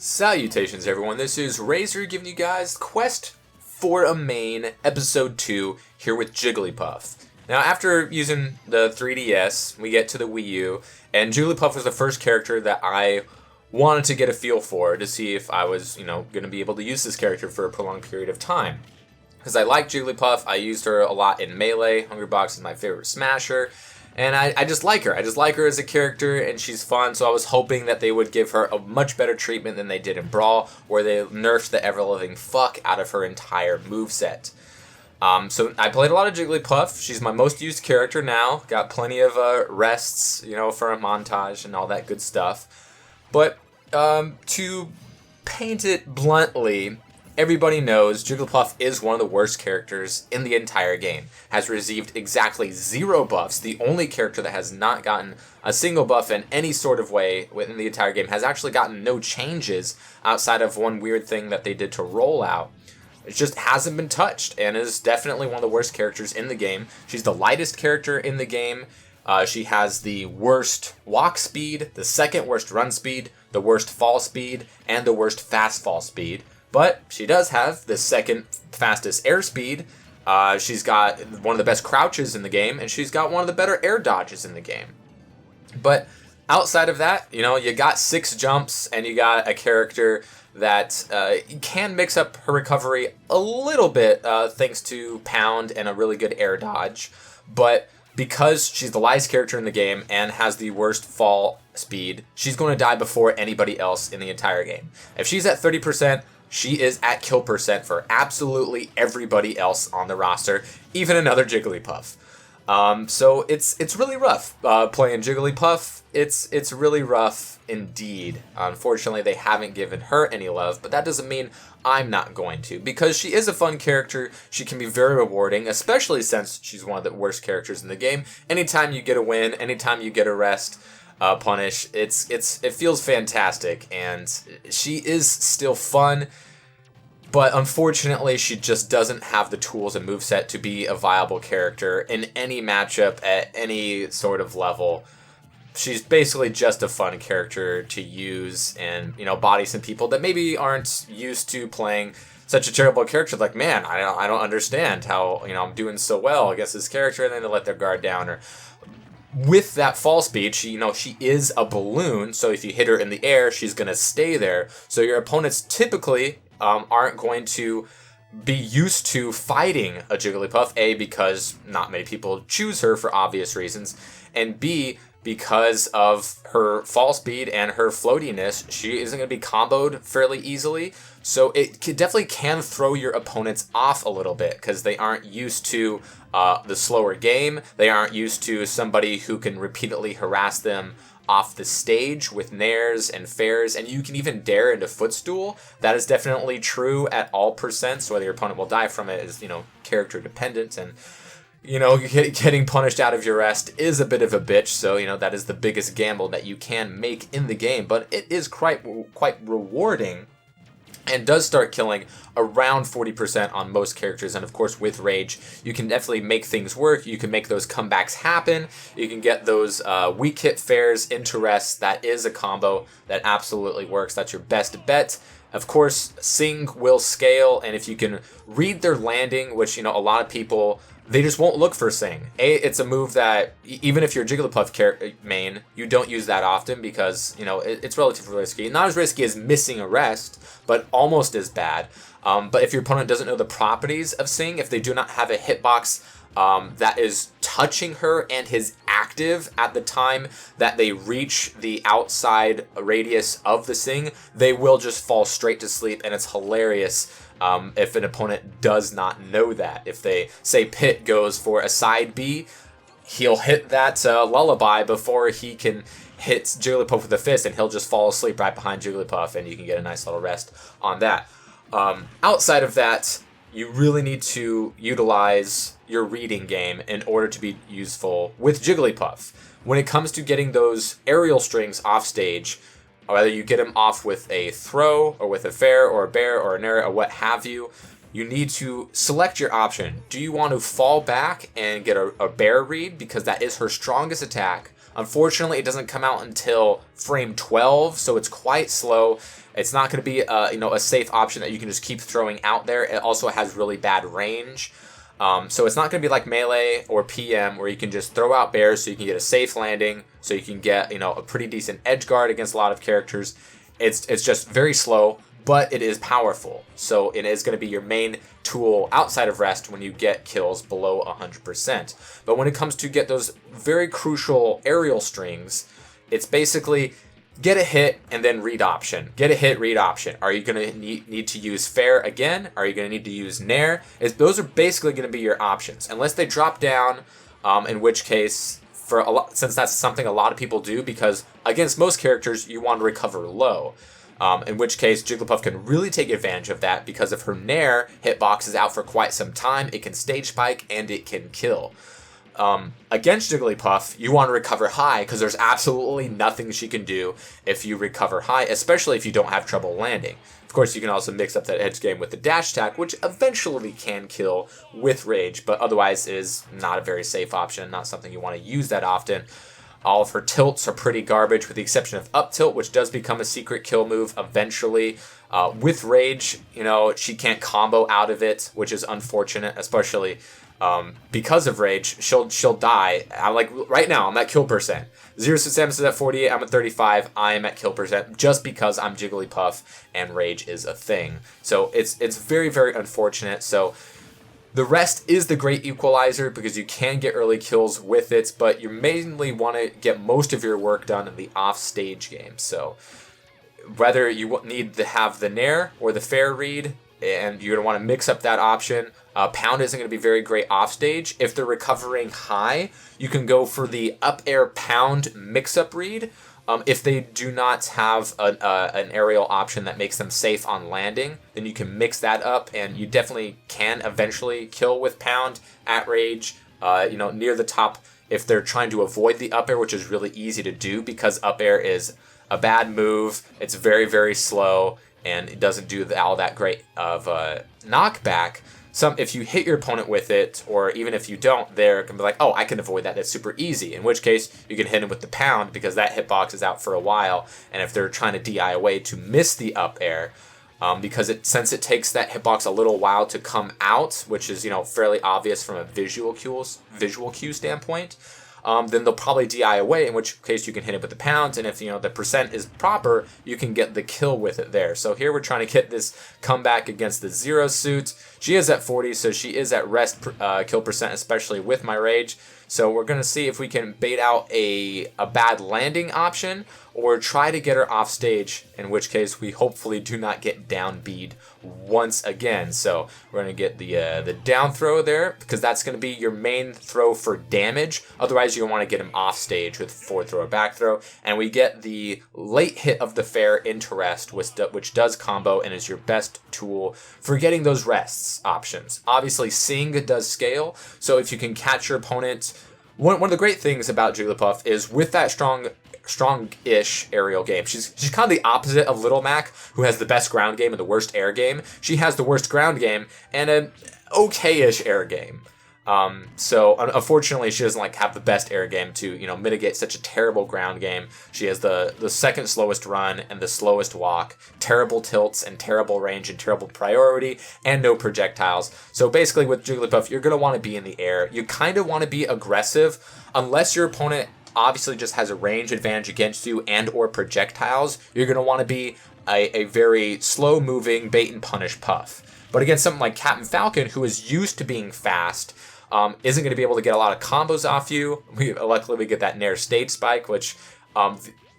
Salutations everyone, this is Razor giving you guys Quest for a Main Episode 2 here with Jigglypuff. Now after using the 3DS, we get to the Wii U, and Jigglypuff was the first character that I wanted to get a feel for to see if I was, going to be able to use this character for a prolonged period of time. Because I like Jigglypuff, I used her a lot in Melee, Hungrybox is my favorite smasher, and I just like her. I just like her as a character, and she's fun, so I was hoping that they would give her a much better treatment than they did in Brawl, where they nerfed the ever-living fuck out of her entire moveset. So I played a lot of Jigglypuff. She's my most used character now. Got plenty of rests, for a montage and all that good stuff. But to paint it bluntly, everybody knows Jigglypuff is one of the worst characters in the entire game. Has received exactly 0 buffs. The only character that has not gotten a single buff in any sort of way within the entire game. Has actually gotten no changes outside of one weird thing that they did to rollout. It just hasn't been touched and is definitely one of the worst characters in the game. She's the lightest character in the game. She has the worst walk speed, the second worst run speed, the worst fall speed, and the worst fast fall speed. But she does have the second fastest airspeed. She's got one of the best crouches in the game, and she's got one of the better air dodges in the game. But outside of that, you got 6 jumps, and you got a character that can mix up her recovery a little bit thanks to Pound and a really good air dodge. But because she's the lightest character in the game and has the worst fall speed, she's going to die before anybody else in the entire game. If she's at 30%, she is at kill percent for absolutely everybody else on the roster, even another Jigglypuff. So it's really rough playing Jigglypuff. It's really rough indeed. Unfortunately, they haven't given her any love, but that doesn't mean I'm not going to, because she is a fun character. She can be very rewarding, especially since she's one of the worst characters in the game. Anytime you get a win, anytime you get a rest, punish, it feels fantastic, and she is still fun. But unfortunately, she just doesn't have the tools and moveset to be a viable character in any matchup at any sort of level. She's basically just a fun character to use and, body some people that maybe aren't used to playing such a terrible character. Like, man, I don't understand how, I'm doing so well against this character, and then they let their guard down. Or with that fall speed, she is a balloon, so if you hit her in the air, she's going to stay there. So your opponents typically aren't going to be used to fighting a Jigglypuff, A, because not many people choose her for obvious reasons, and B, because of her fall speed and her floatiness, she isn't going to be comboed fairly easily. So it definitely can throw your opponents off a little bit, because they aren't used to the slower game. They aren't used to somebody who can repeatedly harass them off the stage with nairs and fairs, and you can even dare into footstool. That is definitely true at all percents. Whether your opponent will die from it is, character dependent, and getting punished out of your rest is a bit of a bitch. So that is the biggest gamble that you can make in the game, but it is quite rewarding. And does start killing around 40% on most characters. And of course, with Rage, you can definitely make things work. You can make those comebacks happen. You can get those weak hit fairs into rest. That is a combo that absolutely works. That's your best bet. Of course, Sing will scale. And if you can read their landing, which, a lot of people, they just won't look for Sing. It's a move that, even if you're a Jigglypuff main, you don't use that often because, it's relatively risky. Not as risky as missing a rest, but almost as bad. But if your opponent doesn't know the properties of Sing, if they do not have a hitbox that is touching her and is active at the time that they reach the outside radius of the Sing, they will just fall straight to sleep, and it's hilarious if an opponent does not know that. If they say Pit goes for a side B, he'll hit that lullaby before he can hit Jigglypuff with a fist, and he'll just fall asleep right behind Jigglypuff, and you can get a nice little rest on that. Outside of that, you really need to utilize your reading game in order to be useful with Jigglypuff. When it comes to getting those aerial strings off stage, whether you get them off with a throw or with a fair or a bear or an air or what have you, you need to select your option. Do you want to fall back and get a bear read, because that is her strongest attack? Unfortunately, it doesn't come out until frame 12, so it's quite slow. It's not going to be a safe option that you can just keep throwing out there. It also has really bad range. So it's not going to be like Melee or PM where you can just throw out bears so you can get a safe landing, so you can get, a pretty decent edge guard against a lot of characters. It's just very slow, but it is powerful. So it is going to be your main tool outside of rest when you get kills below 100%. But when it comes to get those very crucial aerial strings, it's basically get a hit and then read option. Get a hit, read option. Are you going to need to use fair again? Are you going to need to use nair? Those are basically going to be your options. Unless they drop down, in which case, since that's something a lot of people do, because against most characters, you want to recover low. In which case, Jigglypuff can really take advantage of that because if her nair hitbox is out for quite some time, it can stage spike and it can kill. Against Jigglypuff, you want to recover high because there's absolutely nothing she can do if you recover high, especially if you don't have trouble landing. Of course, you can also mix up that edge game with the dash attack, which eventually can kill with rage, but otherwise is not a very safe option, not something you want to use that often. All of her tilts are pretty garbage, with the exception of up tilt, which does become a secret kill move eventually. With rage, she can't combo out of it, which is unfortunate, especially because of rage. She'll die. Right now, I'm at kill percent. 0 to 7 is at 48. I'm at 35. I am at kill percent just because I'm Jigglypuff and rage is a thing. So it's very, very unfortunate. So the rest is the great equalizer because you can get early kills with it, but you mainly want to get most of your work done in the off-stage game. So whether you need to have the nair or the fair read, and you're going to want to mix up that option. Pound isn't going to be very great offstage. If they're recovering high, you can go for the up air pound mix-up read. If they do not have an aerial option that makes them safe on landing, then you can mix that up, and you definitely can eventually kill with pound at rage, near the top if they're trying to avoid the up air, which is really easy to do because up air is a bad move. It's very, very slow, and it doesn't do all that great of a knockback. If you hit your opponent with it, or even if you don't, they're going to be like, oh, I can avoid that. That's super easy. In which case, you can hit him with the pound because that hitbox is out for a while. And if they're trying to DI away to miss the up air, because since it takes that hitbox a little while to come out, which is fairly obvious from a visual cue standpoint, then they'll probably DI away, in which case you can hit it with the pound, and if the percent is proper, you can get the kill with it there. So here we're trying to get this comeback against the Zero Suit. She is at 40, so she is at rest kill percent, especially with my rage. So we're going to see if we can bait out a bad landing option, or try to get her off stage, in which case we hopefully do not get down bead once again. So we're going to get the down throw there, because that's going to be your main throw for damage. Otherwise, you want to get him off stage with forward throw or back throw. And we get the late hit of the fair into rest, which does combo and is your best tool for getting those rests options. Obviously, Sing does scale, so if you can catch your opponent. One of the great things about Jigglypuff is with that strong-ish aerial game. She's kind of the opposite of Little Mac, who has the best ground game and the worst air game. She has the worst ground game and an okay-ish air game. So unfortunately, she doesn't have the best air game to mitigate such a terrible ground game. She has the second slowest run and the slowest walk, terrible tilts and terrible range and terrible priority, and no projectiles. So basically, with Jigglypuff, you're gonna want to be in the air. You kind of want to be aggressive, unless your opponent obviously just has a range advantage against you and or projectiles. You're gonna want to be a very slow-moving bait and punish Puff. But against something like Captain Falcon, who is used to being fast, isn't going to be able to get a lot of combos off you. Luckily, we get that Nair stage spike, which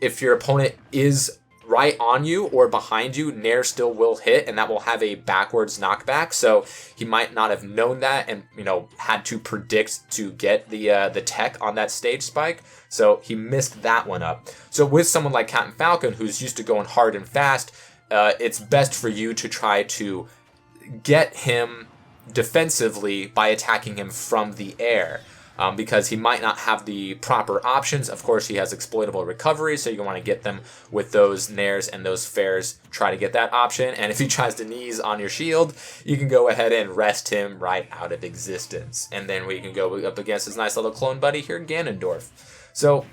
if your opponent is right on you or behind you, Nair still will hit, and that will have a backwards knockback. So he might not have known that and had to predict to get the tech on that stage spike. So he missed that one up. So with someone like Captain Falcon, who's used to going hard and fast, it's best for you to try to get him defensively by attacking him from the air, because he might not have the proper options. Of course, he has exploitable recovery, so you want to get them with those nairs and those fairs. Try to get that option, and if he tries to knees on your shield, you can go ahead and rest him right out of existence. And then we can go up against his nice little clone buddy here, Ganondorf. So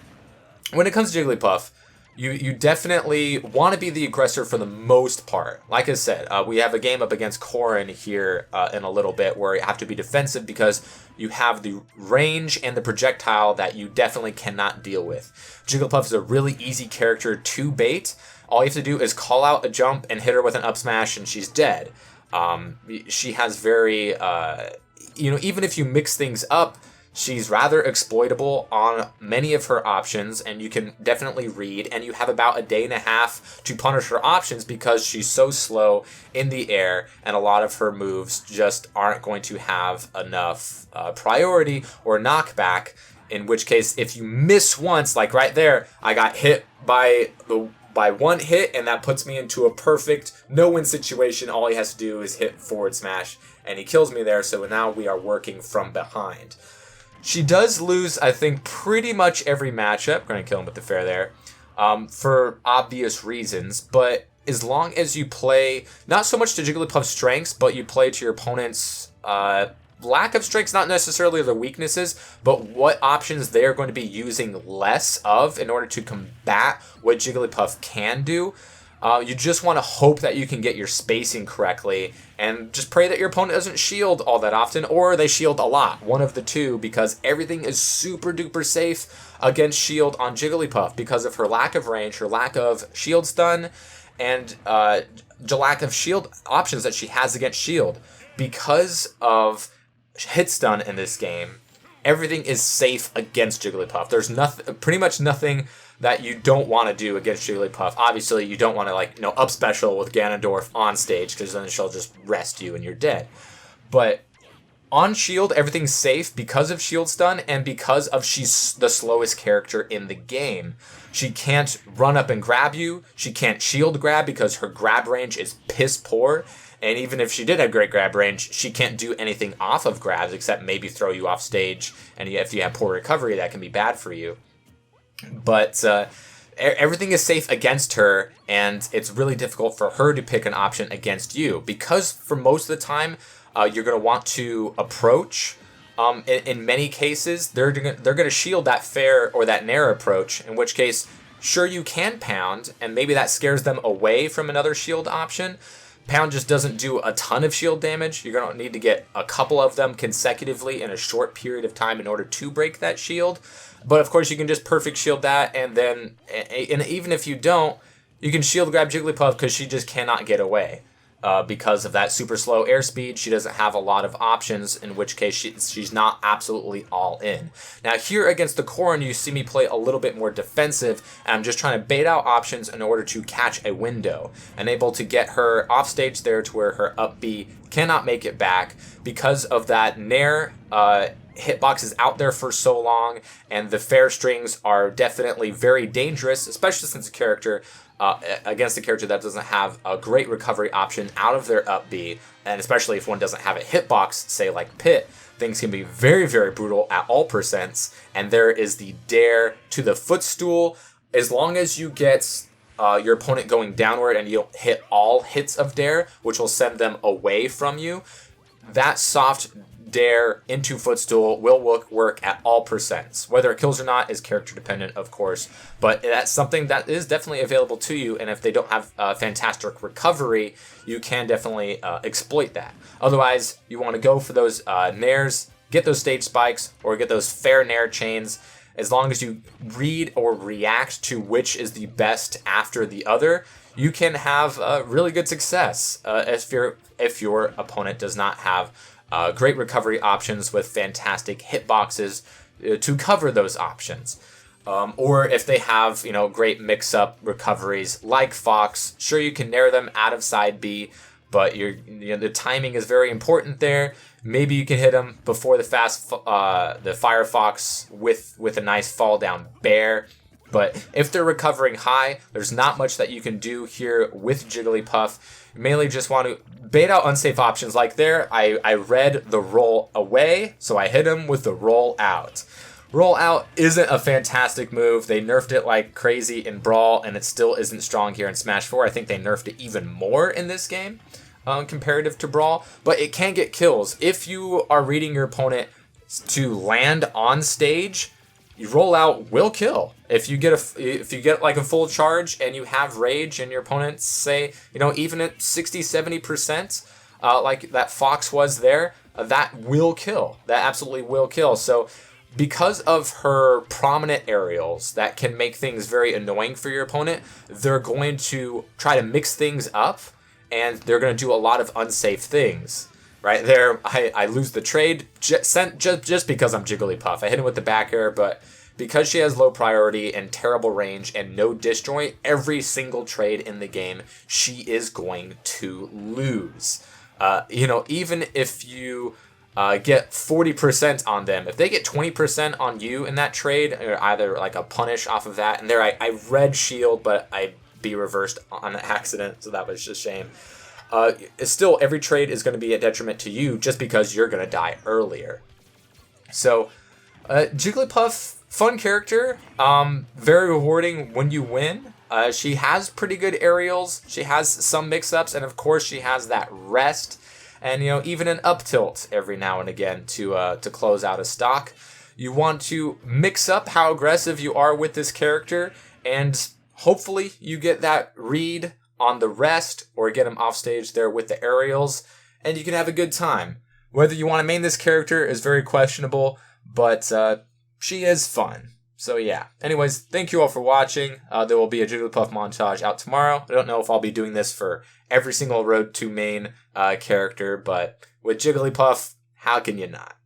when it comes to Jigglypuff, You definitely want to be the aggressor for the most part. Like I said, we have a game up against Corrin here in a little bit where you have to be defensive because you have the range and the projectile that you definitely cannot deal with. Jigglypuff is a really easy character to bait. All you have to do is call out a jump and hit her with an up smash and she's dead. She has very, even if you mix things up, she's rather exploitable on many of her options, and you can definitely read, and you have about a day and a half to punish her options because she's so slow in the air, and a lot of her moves just aren't going to have enough priority or knockback, in which case, if you miss once, like right there, I got hit by one hit, and that puts me into a perfect no-win situation. All he has to do is hit forward smash, and he kills me there, so now we are working from behind. She does lose, I think, pretty much every matchup. Going to kill him with the fair there, for obvious reasons. But as long as you play, not so much to Jigglypuff's strengths, but you play to your opponent's lack of strengths, not necessarily their weaknesses, but what options they are going to be using less of in order to combat what Jigglypuff can do. You just want to hope that you can get your spacing correctly and just pray that your opponent doesn't shield all that often, or they shield a lot, one of the two, because everything is super duper safe against shield on Jigglypuff because of her lack of range, her lack of shield stun, and the lack of shield options that she has against shield. Because of hit stun in this game, everything is safe against Jigglypuff. There's pretty much nothing that you don't want to do against Jigglypuff. Obviously, you don't want to up special with Ganondorf on stage because then she'll just rest you and you're dead. But on shield, everything's safe because of shield stun and because of she's the slowest character in the game. She can't run up and grab you. She can't shield grab because her grab range is piss poor. And even if she did have great grab range, she can't do anything off of grabs except maybe throw you off stage. And if you have poor recovery, that can be bad for you. But everything is safe against her, and it's really difficult for her to pick an option against you. Because for most of the time, you're going to want to approach. In many cases, they're going to shield that fair or that nair approach, in which case, sure, you can pound, and maybe that scares them away from another shield option. Pound just doesn't do a ton of shield damage. You're going to need to get a couple of them consecutively in a short period of time in order to break that shield. But of course, you can just perfect shield that, and then, and even if you don't, you can shield grab Jigglypuff because she just cannot get away. Because of that super slow airspeed, she doesn't have a lot of options, in which case she's not absolutely all in. Now here against the Corrin, you see me play a little bit more defensive, and I'm just trying to bait out options in order to catch a window, and able to get her off stage there to where her up B cannot make it back because of that nair. Hitbox is out there for so long, and the fair strings are definitely very dangerous, especially since a character against a character that doesn't have a great recovery option out of their up B, and especially if one doesn't have a hitbox, say like Pit, things can be very, very brutal at all percents. And there is the dare to the footstool. As long as you get your opponent going downward and you don't hit all hits of dare, which will send them away from you, that soft dare into footstool will work at all percents. Whether it kills or not is character dependent, of course, but that's something that is definitely available to you, and if they don't have fantastic recovery, you can definitely exploit that. Otherwise, you want to go for those nairs, get those stage spikes, or get those fair nair chains. As long as you read or react to which is the best after the other, you can have really good success if your opponent does not have great recovery options with fantastic hitboxes to cover those options. Or if they have, great mix-up recoveries like Fox, sure, you can nair them out of side B, but the timing is very important there. Maybe you can hit them before the Firefox with a nice fall down bear. But if they're recovering high, there's not much that you can do here with Jigglypuff. You mainly just want to bait out unsafe options like there. I read the roll away, so I hit him with the roll out. Roll out isn't a fantastic move. They nerfed it like crazy in Brawl, and it still isn't strong here in Smash 4. I think they nerfed it even more in this game, comparative to Brawl. But it can get kills. If you are reading your opponent to land on stage, you roll out will kill. If you get like a full charge and you have rage and your opponents say, even at 60-70%, like that Fox was there, that will kill. That absolutely will kill. So because of her prominent aerials that can make things very annoying for your opponent, they're going to try to mix things up, and they're going to do a lot of unsafe things. Right there, I lose the trade just because I'm Jigglypuff. I hit him with the back air, but because she has low priority and terrible range and no disjoint, every single trade in the game, she is going to lose. Even if you get 40% on them, if they get 20% on you in that trade, or either like a punish off of that, and there I red shield, but I be reversed on accident, so that was just a shame. Still, every trade is going to be a detriment to you just because you're going to die earlier. So, Jigglypuff, fun character, very rewarding when you win. She has pretty good aerials, she has some mix-ups, and of course she has that rest, and even an up tilt every now and again to close out a stock. You want to mix up how aggressive you are with this character, and hopefully you get that read on the rest, or get him off stage there with the aerials, and you can have a good time. Whether you want to main this character is very questionable, but she is fun. So yeah. Anyways, thank you all for watching. There will be a Jigglypuff montage out tomorrow. I don't know if I'll be doing this for every single Road to Main character, but with Jigglypuff, how can you not?